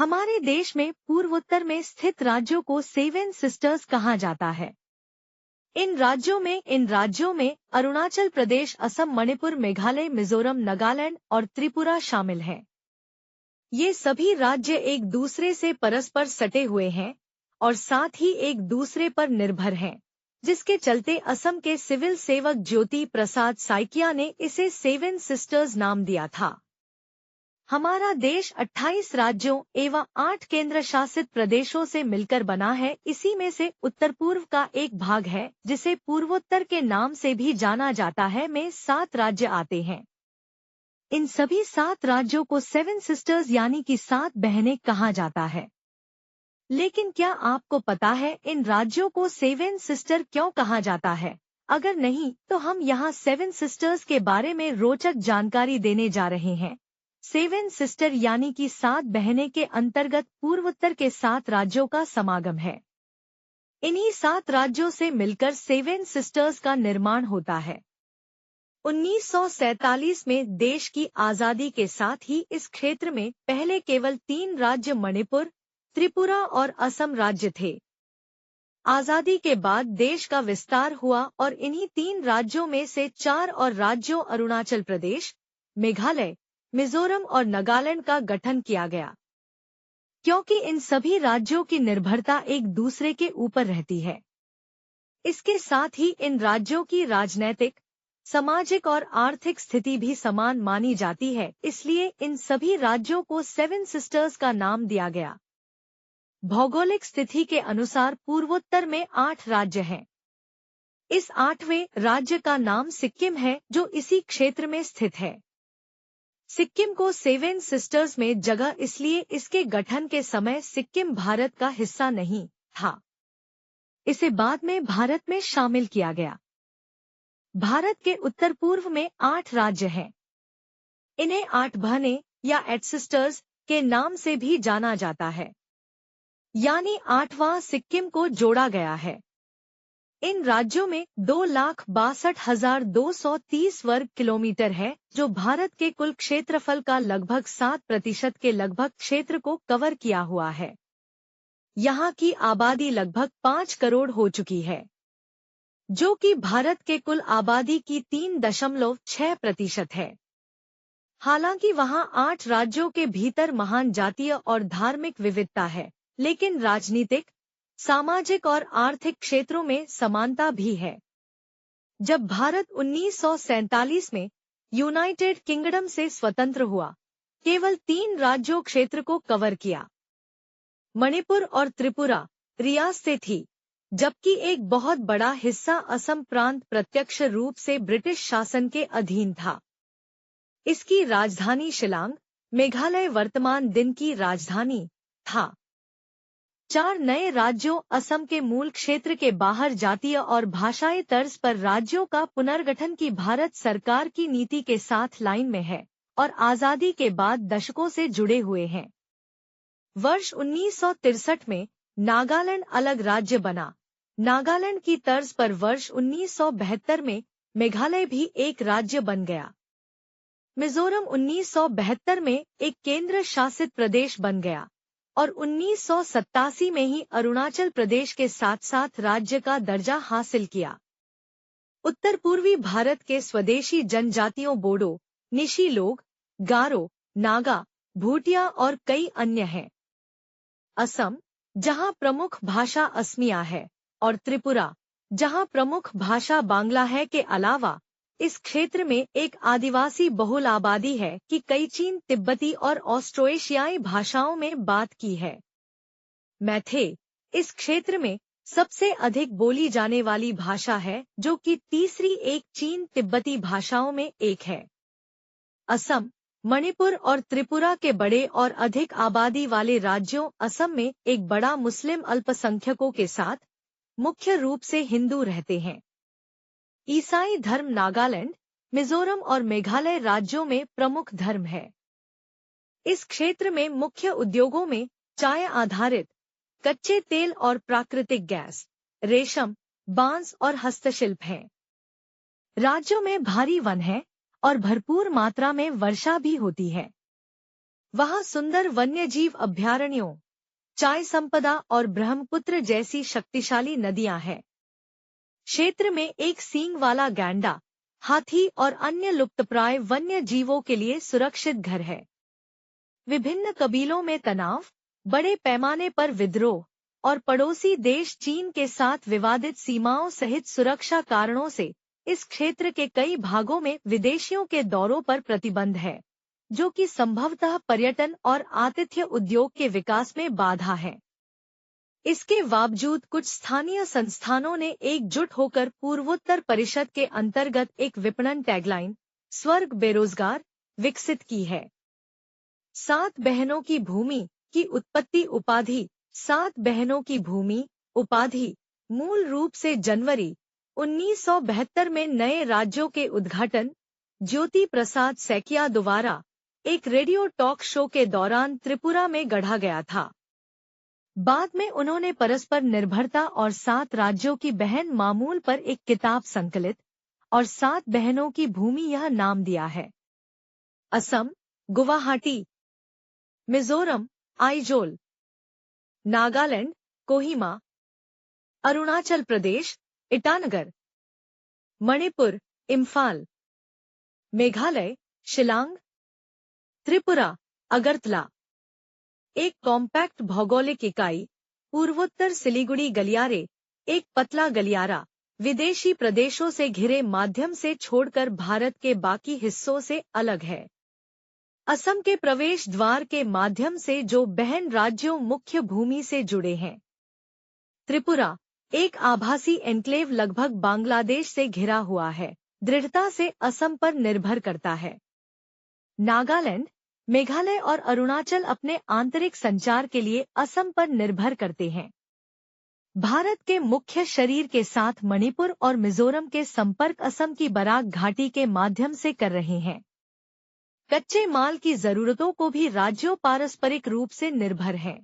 हमारे देश में पूर्वोत्तर में स्थित राज्यों को सेवन सिस्टर्स कहा जाता है। इन राज्यों में अरुणाचल प्रदेश, असम, मणिपुर, मेघालय, मिजोरम, नागालैंड और त्रिपुरा शामिल हैं। ये सभी राज्य एक दूसरे से परस्पर सटे हुए हैं और साथ ही एक दूसरे पर निर्भर हैं, जिसके चलते असम के सिविल सेवक ज्योति प्रसाद साइकिया ने इसे सेवन सिस्टर्स नाम दिया था। हमारा देश 28 राज्यों एवं 8 केंद्र शासित प्रदेशों से मिलकर बना है। इसी में से उत्तर पूर्व का एक भाग है, जिसे पूर्वोत्तर के नाम से भी जाना जाता है, में 7 राज्य आते हैं। इन सभी 7 राज्यों को सेवन सिस्टर्स यानी कि 7 बहनें कहा जाता है। लेकिन क्या आपको पता है इन राज्यों को सेवन सिस्टर क्यों कहा जाता है? अगर नहीं तो हम यहाँ सेवन सिस्टर्स के बारे में रोचक जानकारी देने जा रहे हैं। सेवन सिस्टर यानी कि 7 बहनें के अंतर्गत पूर्वोत्तर के 7 राज्यों का समागम है। इन्हीं 7 राज्यों से मिलकर सेवन सिस्टर्स का निर्माण होता है। 1947 में देश की आजादी के साथ ही इस क्षेत्र में पहले केवल 3 राज्य मणिपुर, त्रिपुरा और असम राज्य थे। आजादी के बाद देश का विस्तार हुआ और इन्हीं 3 राज्यों में से 4 और राज्यों अरुणाचल प्रदेश, मेघालय, मिजोरम और नागालैंड का गठन किया गया। क्योंकि इन सभी राज्यों की निर्भरता एक दूसरे के ऊपर रहती है, इसके साथ ही इन राज्यों की राजनैतिक, सामाजिक और आर्थिक स्थिति भी समान मानी जाती है, इसलिए इन सभी राज्यों को सेवन सिस्टर्स का नाम दिया गया। भौगोलिक स्थिति के अनुसार पूर्वोत्तर में 8 राज्य हैं। इस 8वें राज्य का नाम सिक्किम है, जो इसी क्षेत्र में स्थित है। सिक्किम को सेवन सिस्टर्स में जगह इसलिए इसके गठन के समय सिक्किम भारत का हिस्सा नहीं था। इसे बाद में भारत में शामिल किया गया। भारत के उत्तर पूर्व में 8 राज्य हैं। इन्हें 8 बहनें या 8 सिस्टर्स के नाम से भी जाना जाता है, यानी 8वां सिक्किम को जोड़ा गया है। इन राज्यों में 2,62,230 वर्ग किलोमीटर है, जो भारत के कुल क्षेत्रफल का लगभग 7% के लगभग क्षेत्र को कवर किया हुआ है। यहाँ की आबादी लगभग 5 करोड़ हो चुकी है, जो कि भारत के कुल आबादी की 3.6% है। हालांकि वहाँ 8 राज्यों के भीतर महान जातीय और धार्मिक विविधता है, लेकिन राजनीतिक, सामाजिक और आर्थिक क्षेत्रों में समानता भी है। जब भारत 1947 में यूनाइटेड किंगडम से स्वतंत्र हुआ, केवल 3 राज्यों क्षेत्र को कवर किया। मणिपुर और त्रिपुरा रियासतें थी, जबकि एक बहुत बड़ा हिस्सा असम प्रांत प्रत्यक्ष रूप से ब्रिटिश शासन के अधीन था। इसकी राजधानी शिलांग, मेघालय वर्तमान दिन की राजधानी था। 4 नए राज्यों असम के मूल क्षेत्र के बाहर जातीय और भाषाई तर्ज पर राज्यों का पुनर्गठन की भारत सरकार की नीति के साथ लाइन में है और आजादी के बाद दशकों से जुड़े हुए हैं। वर्ष 1963 में नागालैंड अलग राज्य बना। नागालैंड की तर्ज पर वर्ष 1972 में मेघालय भी एक राज्य बन गया। मिजोरम 1972 में एक केंद्र शासित प्रदेश बन गया और 1987 में ही अरुणाचल प्रदेश के साथ साथ राज्य का दर्जा हासिल किया। उत्तर पूर्वी भारत के स्वदेशी जनजातियों बोडो, निशी लोग, गारो, नागा, भूटिया और कई अन्य हैं। असम, जहां प्रमुख भाषा असमिया है, और त्रिपुरा, जहां प्रमुख भाषा बांग्ला है के अलावा इस क्षेत्र में एक आदिवासी बहुल आबादी है कि कई चीन, तिब्बती और ऑस्ट्रोएशियाई भाषाओं में बात की है। मैथे इस क्षेत्र में सबसे अधिक बोली जाने वाली भाषा है, जो कि तीसरी एक चीन तिब्बती भाषाओं में एक है। असम, मणिपुर और त्रिपुरा के बड़े और अधिक आबादी वाले राज्यों असम में एक बड़ा मुस्लिम अल्पसंख्यकों के साथ मुख्य रूप से हिंदू रहते हैं। ईसाई धर्म नागालैंड, मिजोरम और मेघालय राज्यों में प्रमुख धर्म है। इस क्षेत्र में मुख्य उद्योगों में चाय आधारित, कच्चे तेल और प्राकृतिक गैस, रेशम, बांस और हस्तशिल्प हैं। राज्यों में भारी वन है और भरपूर मात्रा में वर्षा भी होती है। वहाँ सुंदर वन्यजीव अभयारण्यों, चाय संपदा और ब्रह्मपुत्र जैसी शक्तिशाली नदियां हैं। क्षेत्र में एक सींग वाला गैंडा, हाथी और अन्य लुप्तप्राय वन्य जीवों के लिए सुरक्षित घर है। विभिन्न कबीलों में तनाव, बड़े पैमाने पर विद्रोह और पड़ोसी देश चीन के साथ विवादित सीमाओं सहित सुरक्षा कारणों से इस क्षेत्र के कई भागों में विदेशियों के दौरों पर प्रतिबंध है, जो कि संभवतः पर्यटन और आतिथ्य उद्योग के विकास में बाधा है। इसके बावजूद कुछ स्थानीय संस्थानों ने एकजुट होकर पूर्वोत्तर परिषद के अंतर्गत एक विपणन टैगलाइन, स्वर्ग बेरोजगार, विकसित की है। 7 बहनों की भूमि की उत्पत्ति उपाधि। 7 बहनों की भूमि उपाधि मूल रूप से जनवरी 1972 में नए राज्यों के उद्घाटन ज्योति प्रसाद सैकिया द्वारा एक रेडियो टॉक शो के दौरान त्रिपुरा में गढ़ा गया था। बाद में उन्होंने परस्पर निर्भरता और 7 राज्यों की बहन मामूल पर एक किताब संकलित और 7 बहनों की भूमि यह नाम दिया है। असम, गुवाहाटी, मिजोरम, आइजोल, नागालैंड, कोहिमा, अरुणाचल प्रदेश, ईटानगर, मणिपुर, इम्फाल, मेघालय, शिलांग, त्रिपुरा, अगरतला। एक कॉम्पैक्ट भौगोलिक इकाई, पूर्वोत्तर सिलीगुड़ी गलियारे, एक पतला गलियारा, विदेशी प्रदेशों से घिरे माध्यम से छोड़कर भारत के बाकी हिस्सों से अलग है। असम के प्रवेश द्वार के माध्यम से जो बहन राज्यों मुख्य भूमि से जुड़े हैं। त्रिपुरा, एक आभासी एन्क्लेव लगभग बांग्लादेश से घिरा हुआ है, दृढ़ता से असम पर निर्भर करता है। नागालैंड, मेघालय और अरुणाचल अपने आंतरिक संचार के लिए असम पर निर्भर करते हैं। भारत के मुख्य शरीर के साथ मणिपुर और मिजोरम के संपर्क असम की बराक घाटी के माध्यम से कर रहे हैं। कच्चे माल की जरूरतों को भी राज्यों पारस्परिक रूप से निर्भर हैं।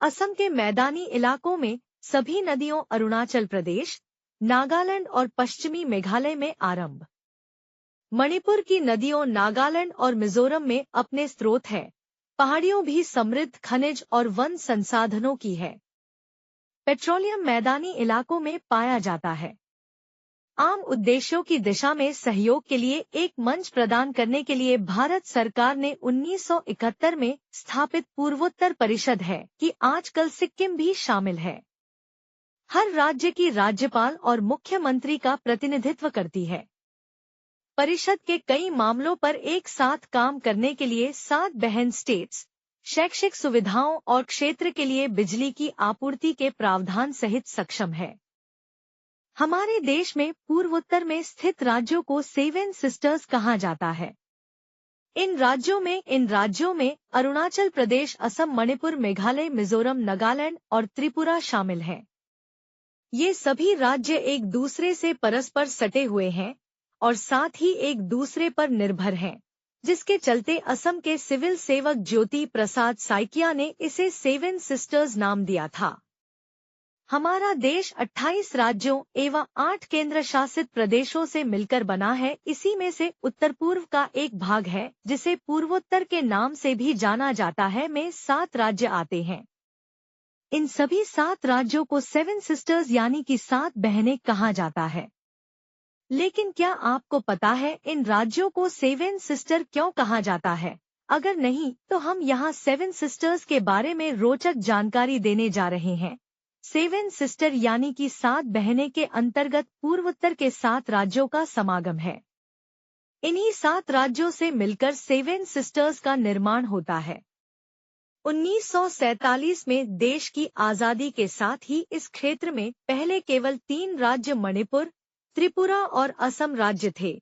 असम के मैदानी इलाकों में सभी नदियों अरुणाचल प्रदेश, नागालैंड और पश्चिमी मेघालय में आरंभ। मणिपुर की नदियों नागालैंड और मिजोरम में अपने स्रोत है। पहाड़ियों भी समृद्ध खनिज और वन संसाधनों की है। पेट्रोलियम मैदानी इलाकों में पाया जाता है। आम उद्देश्यों की दिशा में सहयोग के लिए एक मंच प्रदान करने के लिए भारत सरकार ने 1971 में स्थापित पूर्वोत्तर परिषद है कि आजकल सिक्किम भी शामिल है। हर राज्य की राज्यपाल और मुख्यमंत्री का प्रतिनिधित्व करती है। परिषद के कई मामलों पर एक साथ काम करने के लिए 7 बहन स्टेट्स, शैक्षिक सुविधाओं और क्षेत्र के लिए बिजली की आपूर्ति के प्रावधान सहित सक्षम है। हमारे देश में पूर्वोत्तर में स्थित राज्यों को 7 सिस्टर्स कहा जाता है। इन राज्यों में अरुणाचल प्रदेश, असम, मणिपुर, मेघालय, मिजोरम, नागालैंड और त्रिपुरा शामिल हैं। ये सभी राज्य एक दूसरे से परस्पर सटे हुए हैं और साथ ही एक दूसरे पर निर्भर हैं, जिसके चलते असम के सिविल सेवक ज्योति प्रसाद सैकिया ने इसे 7 सिस्टर्स नाम दिया था। हमारा देश 28 राज्यों एवं 8 केंद्र शासित प्रदेशों से मिलकर बना है। इसी में से उत्तर पूर्व का एक भाग है जिसे पूर्वोत्तर के नाम से भी जाना जाता है, में 7 राज्य आते हैं। इन सभी 7 राज्यों को 7 सिस्टर्स यानी कि 7 बहनें कहा जाता है। लेकिन क्या आपको पता है इन राज्यों को 7 सिस्टर क्यों कहा जाता है? अगर नहीं तो हम यहाँ 7 सिस्टर्स के बारे में रोचक जानकारी देने जा रहे हैं। 7 सिस्टर यानी कि 7 बहनें के अंतर्गत पूर्वोत्तर के 7 राज्यों का समागम है। इन्हीं 7 राज्यों से मिलकर 7 सिस्टर्स का निर्माण होता है। 1947 में देश की आजादी के साथ ही इस क्षेत्र में पहले केवल 3 राज्य मणिपुर, त्रिपुरा और असम राज्य थे।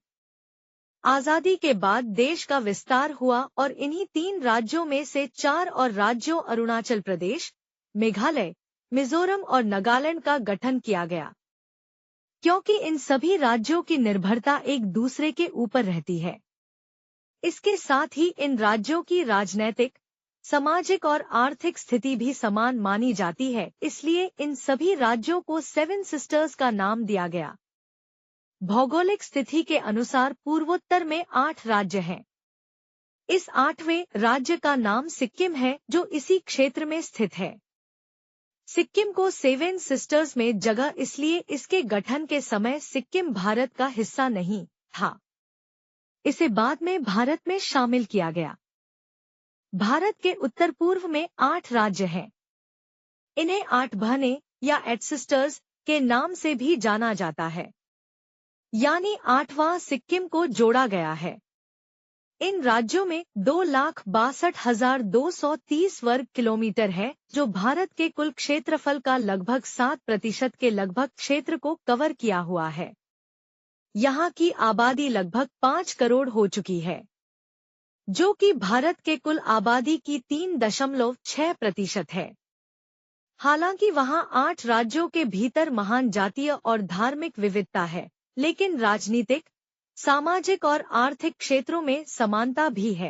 आजादी के बाद देश का विस्तार हुआ और इन्हीं 3 राज्यों में से 4 और राज्यों अरुणाचल प्रदेश, मेघालय, मिजोरम और नागालैंड का गठन किया गया। क्योंकि इन सभी राज्यों की निर्भरता एक दूसरे के ऊपर रहती है। इसके साथ ही इन राज्यों की राजनैतिक, सामाजिक और आर्थिक स्थिति भी समान मानी जाती है, इसलिए इन सभी राज्यों को 7 सिस्टर्स का नाम दिया गया। भौगोलिक स्थिति के अनुसार पूर्वोत्तर में 8 राज्य हैं। इस 8वें राज्य का नाम सिक्किम है, जो इसी क्षेत्र में स्थित है। सिक्किम को सेवन सिस्टर्स में जगह इसलिए इसके गठन के समय सिक्किम भारत का हिस्सा नहीं था। इसे बाद में भारत में शामिल किया गया। भारत के उत्तर पूर्व में 8 राज्य हैं। इन्हें 8 बहनें या 8 सिस्टर्स के नाम से भी जाना जाता है, यानी 8वां सिक्किम को जोड़ा गया है। इन राज्यों में 2,62,230 वर्ग किलोमीटर है, जो भारत के कुल क्षेत्रफल का लगभग 7% के लगभग क्षेत्र को कवर किया हुआ है। यहाँ की आबादी लगभग 5 करोड़ हो चुकी है, जो कि भारत के कुल आबादी की 3.6% है। हालांकि वहाँ 8 राज्यों के भीतर महान जातीय और धार्मिक विविधता है, लेकिन राजनीतिक, सामाजिक और आर्थिक क्षेत्रों में समानता भी है।